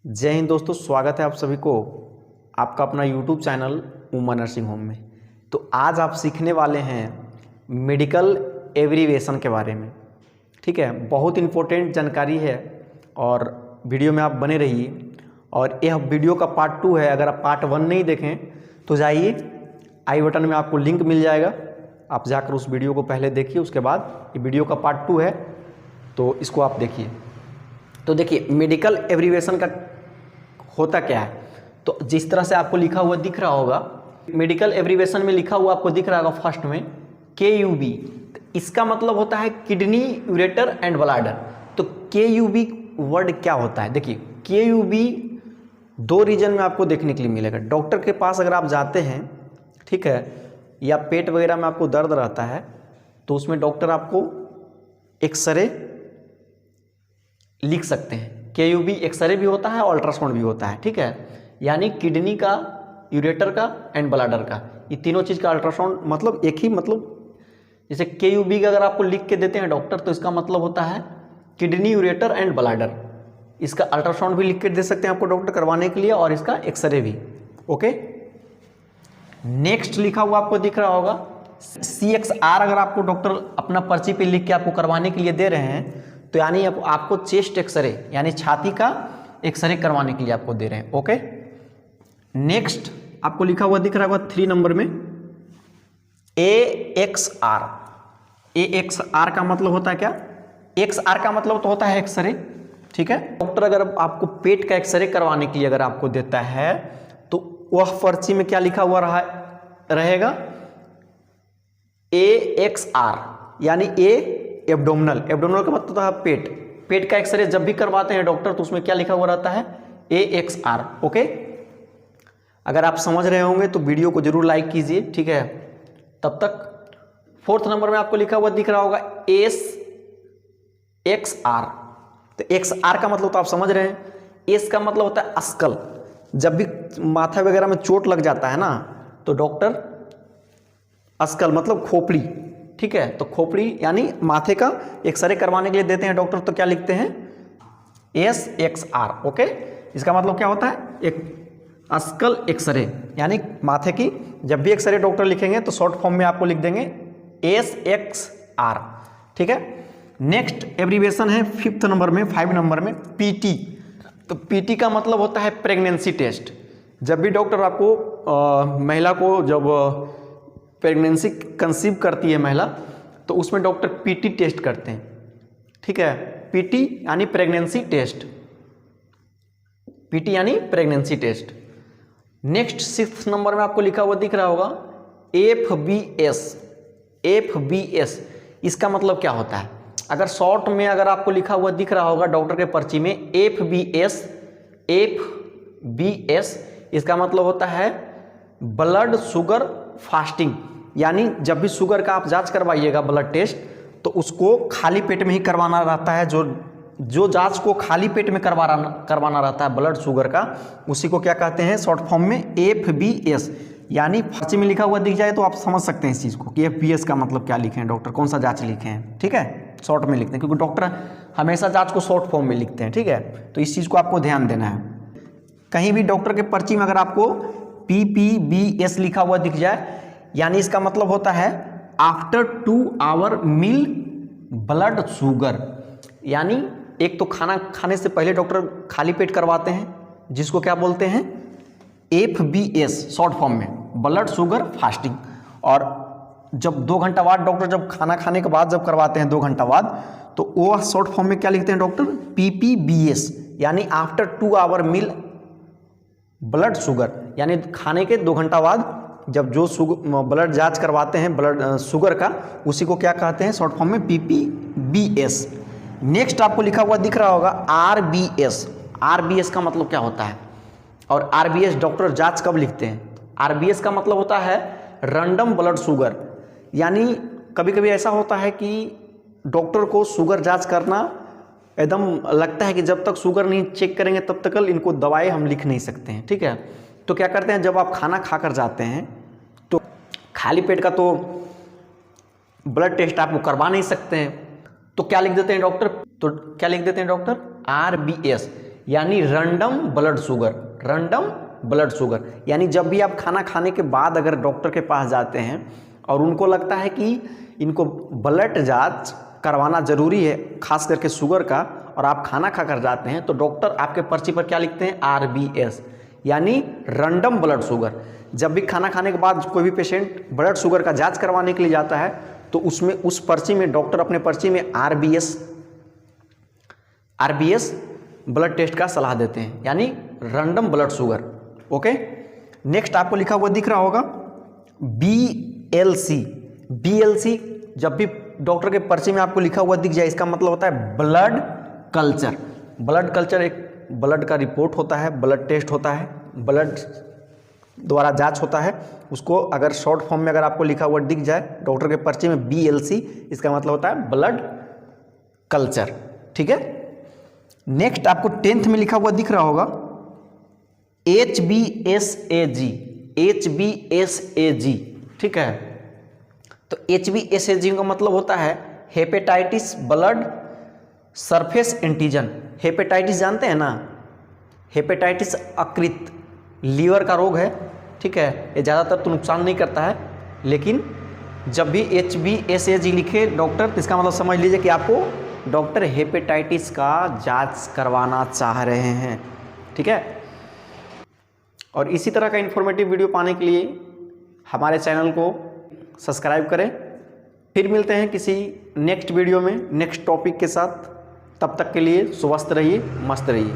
जय हिंद दोस्तों, स्वागत है आप सभी को आपका अपना YouTube channel Uma nursing home में। तो आज आप सीखने वाले हैं मेडिकल एब्रीविएशन के बारे में। ठीक है, बहुत इम्पोर्टेंट जानकारी है और वीडियो में आप बने रहिए। और यह वीडियो का पार्ट 2 है। अगर आप पार्ट 1 नहीं देखें तो जाइए, आई बटन में आपको लिंक मिल जाएगा, आप जाकर उस वीडियो को पहले देखिए, उसके बाद ये वीडियो का पार्ट 2 है तो इसको आप देखिए। तो देखिए, मेडिकल एब्रीविएशन का होता क्या है। तो जिस तरह से आपको लिखा हुआ दिख रहा होगा, मेडिकल एब्रीविएशन में लिखा हुआ आपको दिख रहा होगा फर्स्ट में KUB। इसका मतलब होता है किडनी, यूरेटर एंड ब्लैडर। तो KUB वर्ड क्या होता है? देखिए, KUB दो रीजन में आपको देखने के लिए मिलेगा। डॉक्टर के पास अगर आप जाते हैं, ठीक है, या पेट वगैरह में आपको दर्द रहता है तो उसमें डॉक्टर आपको एक्सरे लिख सकते हैं। KUB एक्सरे भी होता है, अल्ट्रासाउंड भी होता है। ठीक है, यानी किडनी का, यूरेटर का एंड ब्लैडर का, ये तीनों चीज़ का अल्ट्रासाउंड मतलब एक ही, मतलब जैसे KUB का अगर आपको लिख के देते हैं डॉक्टर तो इसका मतलब होता है किडनी, यूरेटर एंड ब्लैडर। इसका अल्ट्रासाउंड भी लिख के दे सकते हैं आपको डॉक्टर करवाने के लिए, और इसका एक्सरे भी। ओके, नेक्स्ट लिखा हुआ आपको दिख रहा होगा CXR। अगर आपको डॉक्टर अपना पर्ची पे लिख के आपको करवाने के लिए दे रहे हैं तो यानी आपको चेस्ट एक्सरे यानी छाती का एक्सरे करवाने के लिए आपको दे रहे हैं। ओके, नेक्स्ट आपको लिखा हुआ दिख रहा होगा 3 नंबर में AXR। AXR का मतलब होता है क्या? XR का मतलब तो होता है एक्सरे। ठीक है, डॉक्टर अगर आपको पेट का एक्सरे करवाने के लिए अगर आपको देता है तो वह पर्ची में क्या लिखा हुआ रहेगा? AXR, यानी A एब्डोमिनल। एब्डोमिनल का मतलब होता है पेट। पेट का एक्सरे जब भी करवाते हैं डॉक्टर तो उसमें क्या लिखा हुआ रहता है? AXR। ओके, अगर आप समझ रहे होंगे तो वीडियो को जरूर लाइक कीजिए। ठीक है, तब तक 4th नंबर में आपको लिखा हुआ दिख रहा होगा SXR। तो XR का मतलब तो आप समझ रहे हैं। S का मतलब होता है अस्कल। जब भी माथा वगैरह में चोट लग जाता है ना तो डॉक्टर अस्कल मतलब खोपड़ी, ठीक है, तो खोपड़ी यानी माथे का एक्सरे करवाने के लिए देते हैं डॉक्टर तो क्या लिखते हैं? SXR। ओके, इसका मतलब क्या होता है? एक अस्कल एक्सरे, यानी माथे की जब भी एक्सरे डॉक्टर लिखेंगे तो शॉर्ट फॉर्म में आपको लिख देंगे SXR। ठीक है, नेक्स्ट एब्रीविएशन है 5th नंबर में, 5 नंबर में PT। तो PT का मतलब होता है प्रेगनेंसी टेस्ट। जब भी डॉक्टर आपको महिला को जब प्रेगनेंसी कंसीव करती है महिला तो उसमें डॉक्टर PT टेस्ट करते हैं। ठीक है, PT यानी प्रेगनेंसी टेस्ट। PT यानी pregnancy test. Next 6th number में आपको लिखा हुआ दिख रहा होगा FBS। FBS इसका मतलब क्या होता है? अगर शॉर्ट में अगर आपको लिखा हुआ दिख रहा होगा डॉक्टर के पर्ची में FBS, इसका मतलब होता है ब्लड शुगर फास्टिंग। यानी जब भी शुगर का आप जांच करवाइएगा, ब्लड टेस्ट, तो उसको खाली पेट में ही करवाना रहता है। जो जांच को खाली पेट में करवाना रहता है ब्लड शुगर का, उसी को क्या कहते हैं शॉर्ट फॉर्म में? FBS। यानी पर्ची में लिखा हुआ दिख जाए तो आप समझ सकते हैं इस चीज़ को कि FBS का मतलब क्या लिखे हैं डॉक्टर, कौन सा जांच लिखे हैं। ठीक है, शॉर्ट में लिखते हैं क्योंकि डॉक्टर हमेशा जांच को शॉर्ट फॉर्म में लिखते हैं। ठीक है, तो इस चीज़ को आपको ध्यान देना है। कहीं भी डॉक्टर के पर्ची में अगर आपको PPBS लिखा हुआ दिख जाए, यानी इसका मतलब होता है after 2 hour meal blood sugar. यानी एक तो खाना खाने से पहले डॉक्टर खाली पेट करवाते हैं, जिसको क्या बोलते हैं? FBS शॉर्ट फॉर्म में, ब्लड शुगर फास्टिंग। और जब 2 घंटा बाद डॉक्टर जब खाना खाने के बाद जब करवाते हैं 2 घंटा बाद, तो वो शॉर्ट फॉर्म में क्या लिखते हैं डॉक्टर? PPBS, यानी after 2 hour meal blood sugar. यानी खाने के 2 घंटा बाद जब जो ब्लड जांच करवाते हैं ब्लड शुगर का, उसी को क्या कहते हैं शॉर्ट फॉर्म में? PPBS। नेक्स्ट आपको लिखा हुआ दिख रहा होगा RBS। RBS का मतलब क्या होता है? और RBS डॉक्टर जांच कब लिखते हैं? RBS का मतलब होता है रैंडम ब्लड शुगर। यानी कभी कभी ऐसा होता है कि डॉक्टर को शुगर जांच करना एकदम लगता है कि जब तक शुगर नहीं चेक करेंगे तब तक इनको दवाई हम लिख नहीं सकते हैं। ठीक है, तो क्या करते हैं, जब आप खाना खाकर जाते हैं तो खाली पेट का तो ब्लड टेस्ट आपको करवा नहीं सकते हैं, तो क्या लिख देते हैं डॉक्टर? तो क्या लिख देते हैं डॉक्टर? RBS। यानी random blood sugar. Random blood sugar यानी जब भी आप खाना खाने के बाद अगर डॉक्टर के पास जाते हैं और उनको लगता है कि इनको ब्लड जांच करवाना ज़रूरी है, खास करके शुगर का, और आप खाना खाकर जाते हैं तो डॉक्टर आपके पर्ची पर क्या लिखते हैं, RBS यानी रैंडम ब्लड शुगर। जब भी खाना खाने के बाद कोई भी पेशेंट ब्लड शुगर का जांच करवाने के लिए जाता है तो उसमें उस पर्ची में डॉक्टर अपने पर्ची में RBS ब्लड टेस्ट का सलाह देते हैं, यानी random blood sugar. Okay, next आपको लिखा हुआ दिख रहा होगा BLC। BLC जब भी डॉक्टर के पर्ची में आपको लिखा हुआ दिख जाए इसका मतलब होता है ब्लड कल्चर। ब्लड कल्चर एक ब्लड का रिपोर्ट होता है, ब्लड टेस्ट होता है, ब्लड द्वारा जांच होता है। उसको अगर शॉर्ट फॉर्म में अगर आपको लिखा हुआ दिख जाए डॉक्टर के पर्ची में BLC, इसका मतलब होता है ब्लड कल्चर। ठीक है, नेक्स्ट आपको 10th में लिखा हुआ दिख रहा होगा HBsAg। HBsAg, ठीक है, तो HBsAg का मतलब होता है hepatitis blood surface antigen. Hepatitis जानते हैं ना, हेपेटाइटिस यकृत लीवर का रोग है। ठीक है, ये ज़्यादातर तो नुकसान नहीं करता है, लेकिन जब भी HBsAg लिखे डॉक्टर तो इसका मतलब समझ लीजिए कि आपको डॉक्टर हेपेटाइटिस का जांच करवाना चाह रहे हैं। ठीक है, और इसी तरह का इन्फॉर्मेटिव वीडियो पाने के लिए हमारे चैनल को सब्सक्राइब करें। फिर मिलते हैं किसी नेक्स्ट वीडियो में नेक्स्ट टॉपिक के साथ। तब तक के लिए स्वस्थ रहिए, मस्त रहिए।